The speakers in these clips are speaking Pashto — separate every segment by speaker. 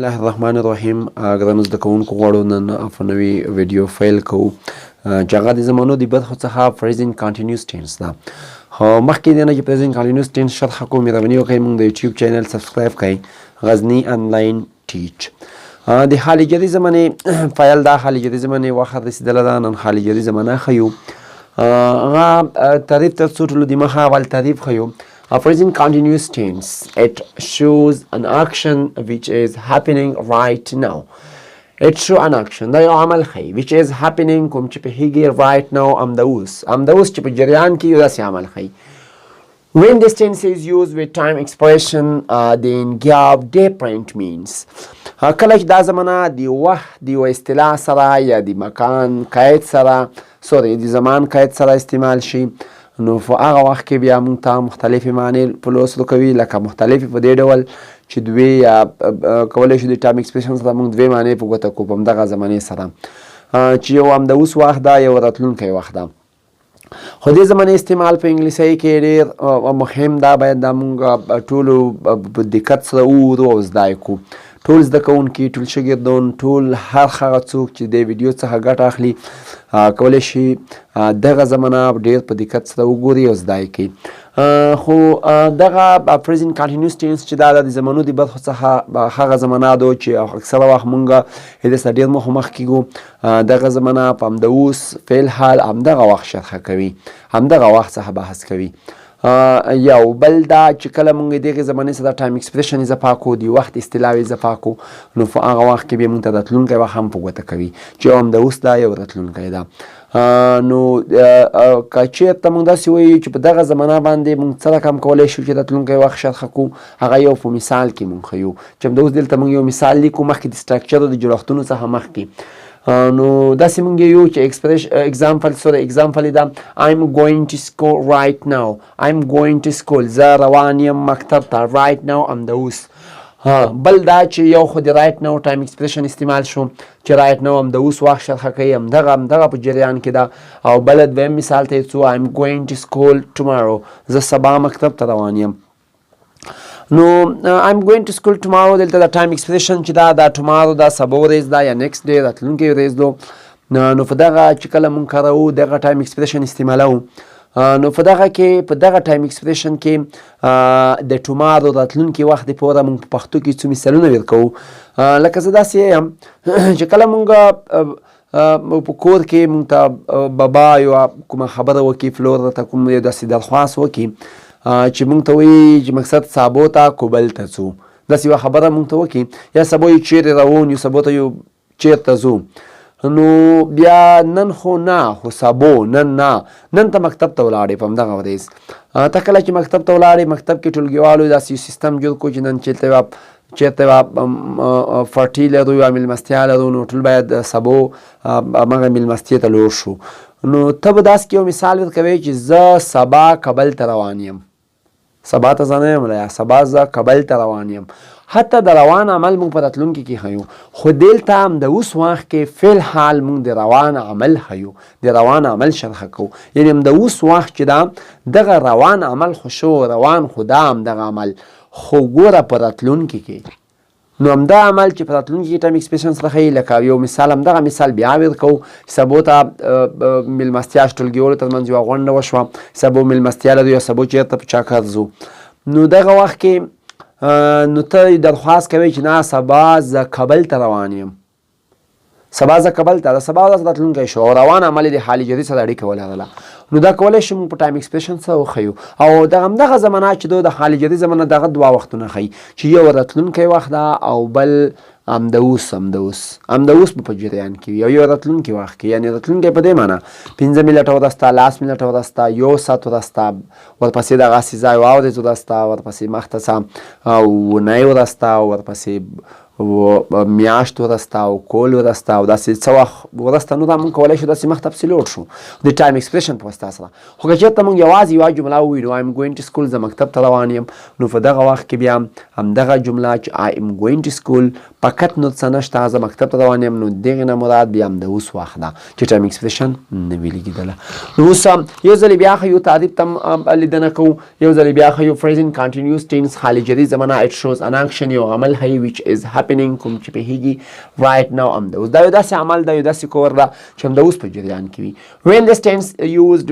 Speaker 1: الله الرحمن الرحیم. ګرانو زده کوونکو غواړو نن په نوي ویډیو فایل کوو چې هغه د زمانو د برخو څخه present continuous tense ده. مخکې دی نه چې present continuous tense شرح کوو مهرباني وکړئ موږ د یوټیوب چینل سبسکرایب کړئ غزني آنلاین ټیچ. د حالي جدي زمانې فایل دا حالي جدي زمانې وخت رسیدلی ده. نن حالي جدي زمانه ښیو. هغه تعریف تر څو ټولو د مخه اول تعریف ښیو. A present continuous tense, it shows an action which is happening right now. It shows an action, دا یو عمل ښیي which is happening کوم چې پهیږي right now همداوس چې په جریان کې یو داسې عمل ښیي. When this tense is used with time expression, then give different means. کله چې دا زمانه د وخت د یو اصطلاح سره یا د مکان قید سره د زمان قید سره استعمال شي، نو په هغه وخت کې بیا موږ ته مختلفې معنی په لوستلو کوي، لکه مختلفې په دې ډول چې دوی یا کولی شو د ټایم ایکسپریشن سره موږ دوې معنی په ګوته کړو په همدغه زمانې سره چې یو همداوس وخت ده، یو راتلونکی وخت ده. خو دې زمانې استعمال په انګلیسۍ کې ډېر مهم ده، باید دا موږ ټولو په دقت سره وورو او زده یې کړو. ټول زده کوونکي، ټول شاګردان، ټول هر هغه څوک چې د ویډیو څخه ګټه اخلي کولی شي دغه زمانه ډېر په دقت سره وګوري او زده یې کړي. خو دغه present continuous tense چې دا د زمانو د برخو څخه هغه زمانه ده چې اکثره وخت موږ هغې څخه ډېر مخ کیږو. دغه زمانه په همداوس فعل حال همدغه وخت شرحه کوي، همدغه وخت څخه بحث کوي. یو بل دا چې کله موږ دغې زمانې سره ټایم ایکسپریشن اضافه کړو، د وخت اصطلاح اضافه کړو، نو په هغه وخت کې بیا موږ ته راتلونکی وخت هم په ګوته کوي چې یو همداوس ده یو راتلونکی ده. نو که چېرته موږ داسې وایو چې په دغه زمانه باندې موږ څه رقم کولی شو چې راتلونکی وخت شرحه کړو، هغه یو په مثال کې موږ ښیو چې همداوس دلته موږ یو مثال لیکو مخکې د سټرکچر د جوړښتونو څخه مخکې. نو داسې موږ یو چې اگزامپل دا I'm going to school right now. I'm going to school. زه روان یم مکتب ته. right now همداوس. بل دا چې یو خو د رایټ نو ټایم ایکسپریشن استعمال شو چې رایټ نو همداوس وخت شرحه کوي، همدغه په جریان کې ده. او بل دویم مثال ته یې I'm going to school tomorrow. زه سبا مکتب ته روان یم. نو I'm going to school tomorrow دلته د ټایم ایکسپریشن چې دا tomorrow دا سبا ورځ ده یا next day راتلونکی ورځ ده. نو په دغه چې کله موږ کاروو دغه ټایم ایکسپریشن استعمالوو، نو په دغه ټایم ایکسپریشن کې د tomorrow راتلونکي وخت دپاره موږ په پښتو کې څو مثالونه ورکوو. لکه زه داسې یم چې کله موږ په کور کې موږ ته بابا یو کومه خبره وکړي، فلور راته کوم یو داسې درخواست وکړي چې موږ ته وایي چې مقصد سابو ته کوبل ته ځو، داسې یوه خبره موږ ته وکړي، یا سبا یو چیرې روان یو، سبا ته یو چیرته ځو. نو بیا نن خو نه، خو سبو نن نه، نن ته مکتب ته ولاړې په همدغه ورځ. ته کله چې مکتب ته ولاړې، مکتب کې ټولګیوالو داسې یو سیستم جوړ کړو چې نن چېرته یوه پارټي لرو یا میلمستیا لرو، نو ټول باید سبو همغه میلمستیا ته لوړ شو. نو ته به داسې کې یو مثال ورکوې چې زه سبا کابل ته روان یم. سبا ته زه نه یم، سبا زه کابل ته روان یم. حتی د روان عمل موږ په راتلونکي کې ښیو، خو دلته همداوس وخت کې فعل حال موږ د روان عمل ښیو، د روان عمل شرحه کوو. یعنې همداوس وخت چې دا دغه روان عمل خو شو، روان خو دا همدغه عمل، خو ګوره په راتلونکي کې نو همدا عمل چې په راتلونکي کې ټایم ایکسپریشن سره ښیي. لکه یو مثال همدغه مثال بیا ورکوو. سبو ته میلمستیا ټولګیوالو تر منځ یوه غونډه وشوه، سبو میلمستیا لرو یا سبو چېرته په چکر ځو. نو دغه وخت کې نو ته درخواست کوي چې نه سبا زه کابل ته روان یم، سبا زه کابل ته، د سبا ورځ راتلونکی شو او روان عمل یې د حالي جدي سره اړیکه ولرله. نو دا کولی شو موږ په ټایم ایکسپریشن سره وښیو. او همدغه زمانه چې د حالي جدي زمانه دغه دوه وختونه ښیي چې یو راتلونکی وخت ده او بل همداوس به په جریان کې وي، او یو راتلونکي وخت کې، یعنې راتلونکی په دې معنه 5 منټه ورسته، 10 منټه ورسته، 1 ساعت ورسته، ورپسې دغسې ځای یوه ورځ ورسته، ورپسې مخته څه اونۍ ورسته، ورپسې میاشت ورسته او کال ورسته او داسې څه وخت ورسته. نو دا موږ کولی شو داسې مخته پسې لوړ شو د ټایم ایکسپریشن په واسطه سره. خو که چېرته موږ یوازې یوه جمله وویلو I'm going to school، زه مکتب ته روان یم، نو په دغه وخت کې بیا همدغه جمله چې I am going to school فقط نور څه نشته، زه مکتب ته روان یم، نو دغې نه مراد بیا همداوس وخت ده چې ټایم ایکسپریشن نه وي لګېدله. نو اوس یو ځلې بیا ښه یو تعریف ته لیدنه کوو، یو ځلې بیا ښه یو present continuous tense حالي جدي زمانه it shows an action، یو عمل ښیي which is happening happening کوم چې پیږي right now همدا اوس دا یو داسې عمل دا یو داسې کور ده چې همدا اوس په جریان کې وي. when this tense used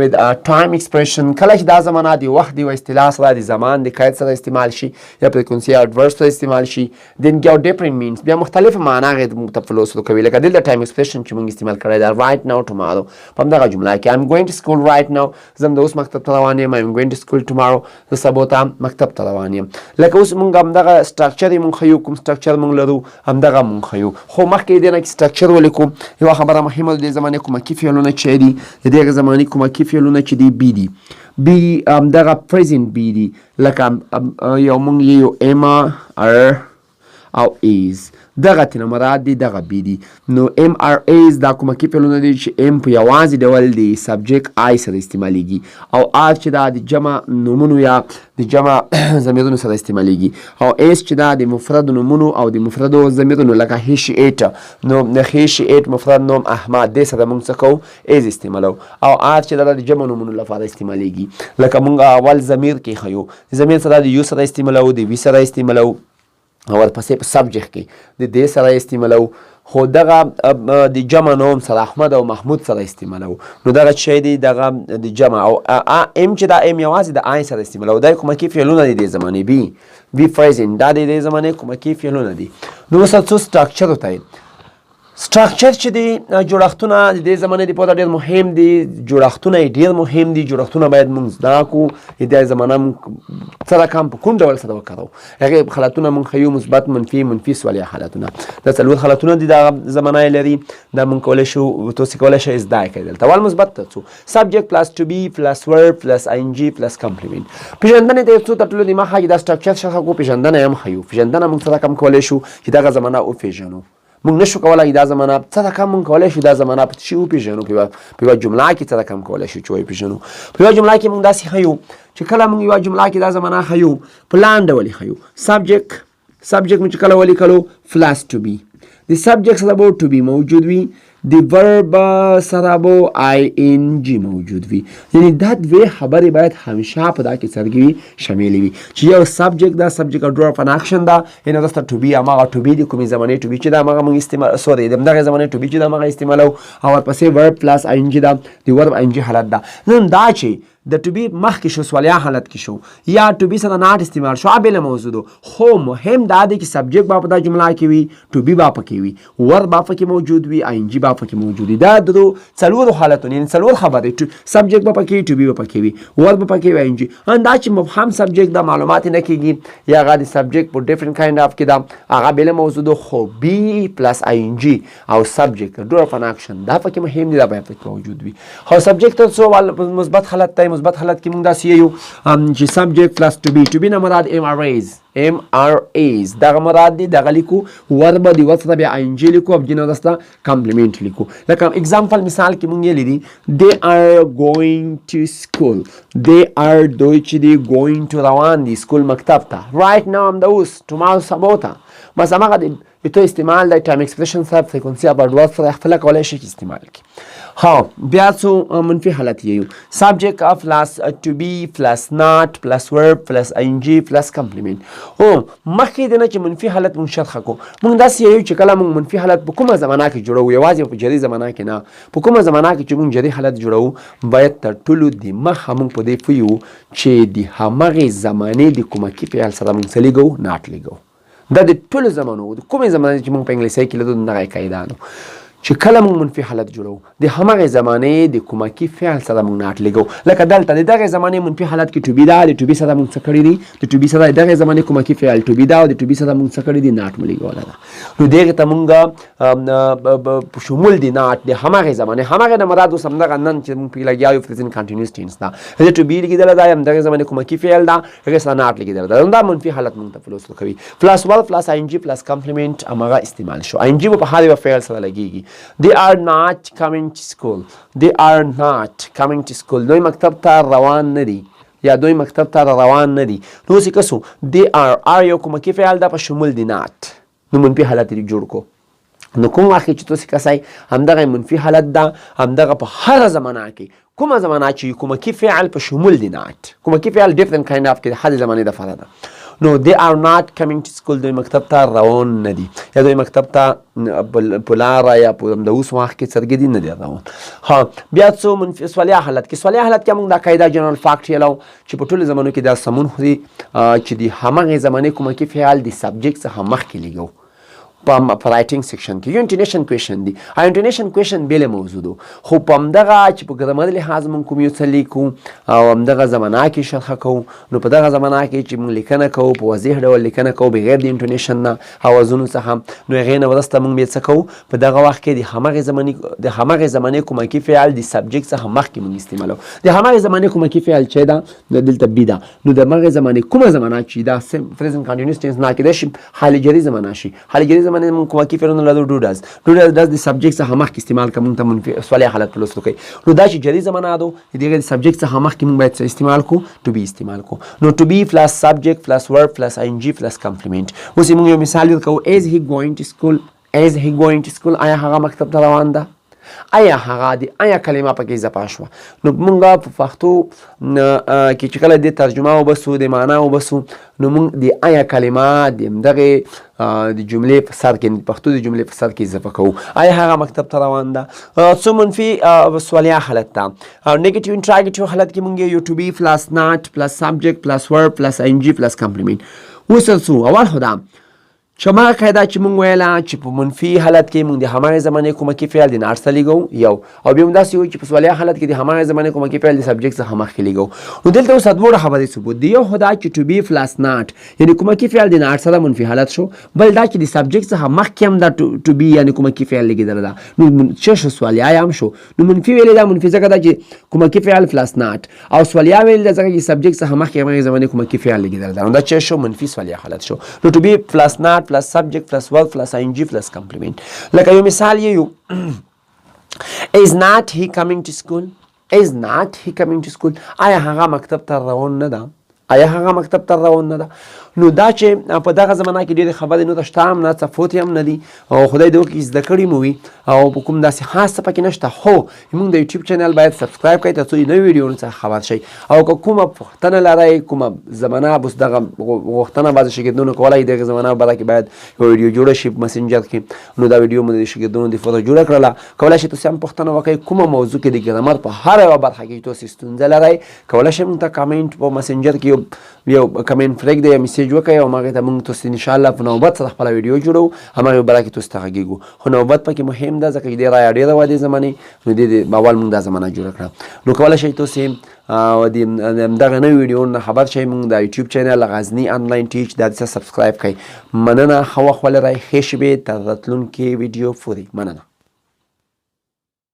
Speaker 1: with time expression کله چې دا زمانه د وخت دی او اصطلاح سره د زمان د قید سره استعمال شي یا frequency adverb سره استعمال شي then give different means بیا مختلف معنا غي متفلو سره کوي لکه دلته time expression چې موږ استعمال کړی دا right now tomorrow په همدغه جمله کې I'm going to school right now زم د اوس مکتب ته روان یم I'm going to school tomorrow زه سبا ته مکتب ته روان یم لکه اوس موږ همدغه structure موږ خیو کوم structure موږ لرو همدغه موږ خیو خو مخکې دې نه structure ولیکو یو خبره مهمه د زمانه کومکی فعلونه چې دي د دې زمانه کومکی فعلونه چې دي بي دي بي همدغه present بي دي لکه یو موږ یو am are او is دغه تنه مراد دي دغه بي دي نو ام ار ایز دا کومکی فعلونه دي چې ام په یوازې ډول دی سبجیکټ آی سره استعمالیږي او ار چې دا د جمع نومونو یا د جمع ضمیرونو سره استعمالیږي او ایس چې دا د مفرد نومونو او د مفرد ضمیرونو لکه هی شي ایټ نو هی شي ایټ مفرد نوم احمد دې سره موږ څه کوو ایز استعمالو او ار چې دا د جمع نومونو لپاره استعمالیږي لکه موږ اول ضمیر کې خیو ضمیر سره د یو سره استعمالو د وی سره استعمالو او ورپسې په سبجیکټ کې د دې سره استعمالو خو دغه د جمع نوم سره احمد او محمود سره استعمالو نو دغه شی دی دغه د جمع او ام چې دا ام یوازې د آی سره استعمالو دا کومکی فعلونه دي د زمانه بي فرزن دا د زمانه کومکی فعلونه دي نو وسه څو سټراکچر وتاي سټراکچر چې دی جوړښتونه د دې زمانه دی په ډېر مهم دي جوړښتونه ډېر مهم دي جوړښتونه باید موږ زده کو د زمانه سره کم په کوم ډول سره وکړو هغه حالتونه موږ خیو مثبت منفي سوالي حالتونه د څلور حالتونه دي د زمانه لري دا موږ کولای شو تاسو کولای شئ زده کړئ دلته ول مثبت څه subject plus to be plus verb plus ing plus complement پیژندنه ته څه تطلو دي ما هغه د سټراکچر څخه کو پیژندنه هم خیو پیژندنه موږ سره کم کولای شو چې دا زمانه او پیژنو موږ نشو کولای دا زمانه څه کم موږ کولای شو دا زمانه په شی او پیژنو په جمله کې څه کم کولای شو چې پیژنو په جمله کې موږ داسې خیو چې کله موږ یو جمله کې دا زمانه خیو پلان ډول خیو subject موږ کله ولي کلو plus to be the subject سره به to be موجود وي د verb سره به ing موجود وي یعنی دا دوه خبرې باید همیشه په دا کې سرګوي شامل وي چې یو subject دا subject او verb an action دا ان دا to be هغه to be د کومې زمانه to be چې دا هغه موږ استعمال سوري دغه زمانه to be چې دا هغه استعمالو او پسې verb plus ing دا د verb ing حالت دا نن دا چې د to be مخکې شو سوالیا حالت کې شو یا to be سره نات استعمال شو بل موجود خو مهم دا دی چې subject با په دا جمله کې وي to be با پکې وي verb با پکې موجود وي ing با پکې موجود دي دا د څلور حالتونه یعنی څلور خبرې subject با پکې to be با پکې وي verb با پکې وي ing ان دا چې مفهوم subject دا معلومات نه کیږي یا غا د subject په different kind of کې دا هغه بل موجود خو be plus ing او subject verb an action دا پکې مهم دي دا پکې موجود وي خو subject څه مثبت حالت ته مثبت حالت کې موږ دا سیو چې subject plus to be نه مراد MRAs دغه مراد دي دغه لیکو verb دی وسره بیا ing لیکو اب جنو دستا complement لیکو لکه example مثال کې موږ یې لیدي they are going to school دوی چې دی going to روان دي سکول مکتب ته right now هم د اوس tomorrow سبا ته بس هغه د ته استعمال د time expression سره frequency about سره خپل کولای شي استعمال کی ها بیا څو منفي حالت یو subject plus to be plus not plus verb plus ing plus complement او مخکې د نه چې منفي حالت مونږ شرح کو مونږ داسې یو چې کله مونږ منفي حالت په کومه زمانه کې جوړو یوازې په جری زمانه کې نه په کومه زمانه کې چې مونږ جری حالت جوړو باید تر ټولو د مخه مونږ په دې فیو چې د همغه زمانه د کومکی فعل سره مونږ سلیګو ناټ لیګو دا د ټولو زمانو د کومه زمانه چې مونږ په انګلیسي کې لدو نه قاعده چې کله موږ منفي حالت جوړو د همغه زمانه د کومکی فعل سره موږ ناټ لګو لکه دلته دغه زمانه منفي حالت کې to be دا د to be سره موږ څه کړی دي د to be سره دغه زمانه کومکی فعل to be دا او د to be سره موږ څه کړی دي ناټ ملګو نو دغه ته موږ شمول دي ناټ د همغه زمانه همغه د مراد اوس همدغه نن چې موږ په لګیاو present continuous tense دا د to be لګیدل دا هم دغه زمانه کومکی فعل دا هغه سره ناټ لګیدل دا منفي حالت موږ ته فلوس کوي plus verb plus ing plus complement هغه استعمال شو ing په هغه فعل سره لګیږي They are not coming to school. They are not coming to school. دوی مکتب ته روان نه دي یا دوی مکتب ته روان نه دي نو څه کسو they are یو کومکی فعل دا په شمول دي not نو منفي حالت لري جوړ کو نو کوم وخت چې تاسو کسای همدغه منفي حالت دا همدغه په هر زمانه کې کومه زمانه چې کومکی فعل په شمول دي not کومکی فعل different kind of کې هر زمانه د فرق ده نو they are not coming to school دوی مکتب ته روان نه دي یا دوی مکتب ته په لاره یا په د اوس وخت کې څرګندي نه دي روان. ها بیا څو منفي سوالیه حالت کې موږ دا قاعده جنرال فاکټ یلو چې په ټولو زمانو کې دا سمون خوري چې د همغې زمانې کومکي فعل د سبجیکټ څخه مخکې لګو په رایټینګ سیکشن کې یو انټونیشن کوېشن دی. انټونیشن کوېشن بېله موضوع ده خو په همدغه چې په ګرامري لحاظ موږ کوم یو څه لیکو او همدغه زمانه کې شرحه کوو نو په دغه زمانه کې چې موږ لیکنه کوو په واضح ډول لیکنه کوو بغیر د انټونیشن نه اوازونو څخه نو هغې نه وروسته موږ بیا څه کوو په دغه وخت کې د همغې زمانې کومکي فعل د سبجیکټ څخه مخکې موږ استعمالوو. د همغې زمانې کومکي فعل چې ده دلته بي ده نو د همغې زمانې کومه زمانه چې دا پریزنټ کنټینیوس ټینس نه کېدای شي حال جري زمانه شي. حال جري زمانه موږ کومکي فعلونه لرو ډو ډاز د سبجیکټ څخه مخکې استعمال کوو موږ ته منفي سوالیه حالت په لوستلو کوي. نو دا چې جري زمانه ده د هغې د سبجیکټ څخه مخکې موږ باید استعمال کوو ټو بي استعمال کوو. نو ټو بي پلس سبجیکټ پلس ورب پلس آی ان جي پلس کمپلیمنټ. اوس موږ یو مثال ورکوو از هی ګوینګ ټو سکول از هی ګوینګ ټو سکول آیا هغه مکتب ته روان ده آیا هغه د آیا کلمه پکې اضافه شوه. نو موږ په پښتو کې چې کله د ترجمه وبسو د معنا وبسو نو موږ د آیا کلمه د همدغې د جملې په سر کې پښتو د جملې په سر کې اضافه کوو. آیا هغه مکتب ته روان ده. څو منفي سوالیه حالت ته نیګیټیو انټراګیټیو حالت کې موږ یو ټو بي پلس ناټ پلس سبجیکټ پلس ورب پلس آی ان جي پلس کمپلیمنټ. اوس څو اول خو دا چې همغه قاعده چې موږ ویله چې په منفي حالت کې موږ د همغې زمانې کومکي فعل د ناټ څخه لیږو یو او بیا هم داسې وایو چې په سوالیه حالت کې د همغې زمانې کومکي فعل د سبجیکټ څخه مخکې لیږو. نو دلته اوس دوه خبرې ثبوت دي. یو خو دا چې ټو بي پلس ناټ یعنې کومکي فعل د ناټ سره منفي حالت شو. بل دا چې د سبجیکټ څخه مخکې هم دا ټو بي یعنې کومکي فعل لګېدلی ده نو څه شو سوالیه هم شو. نو منفي ویلې دا منفي ځکه ده چې کومکي فعل پلس ناټ او سوالیه ویلې ده ځکه چې سبجیکټ څخه مخکې همغې زمانې کومکي فعل لګېدلی ده نو دا څه شو منفي سوالیه حالت شو. نو ټو بي پلس ناټ پلس سبجیکټ پلس verb plus ing plus complement. لکه یو مثال یو is not he coming to school is not he coming to school آیا هغه مکتب ته روان نه ده آیا هغه مکتب ته روان نه ده. نو دا چې په دغه زمانه کې ډېرې خبرې نو ته شته هم نه څه فوتې هم نه دي او خدای دې وکړي زده کړي مو وي او په کوم داسې خاص څه پکې نشته. خو موږ د یوټیوب چینل باید سبسکرایب کړئ تر څو د نویو ویډیوونو څخه خبر شئ او که کومه پوښتنه لرئ کومه زمانه بس دغه غوښتنه بعضې شاګردانو کولی دغې زمانه په باره کې باید یوه ویډیو جوړه شي په مسنجر کې نو دا ویډیو مو د شاګردانو دپاره جوړه کړله. کولی شئ تاسې هم پوښتنه وکړئ کومه موضوع کې د ګرامر په هره یوه برخه کې تاسې ستونزه لرئ کولی شئ موږ ته کمنټ په مسنجر کې یو کمنټ پرېږدئ یا میسیج وکړئ او هغې ته موږ تاسې انشاءالله په نوبت سره خپله ویډیو جوړو همغې باره کې تاسو ته غږېږو. خو نوبت پکې مهم ده ځکه چې دې رایه ډېره وه دې زمانې نو دې اول موږ دا زمانه جوړه کړه. نو کولی شئ تاسې د دغه نوي ویډیو نه خبر شئ موږ د یوټیوب چینل غزني آنلاین ټیچ دا دسه سبسکرایب کړئ. مننه ښه وخت ولرئ ښې شېبې تر راتلونکې ویډیو پورې مننه.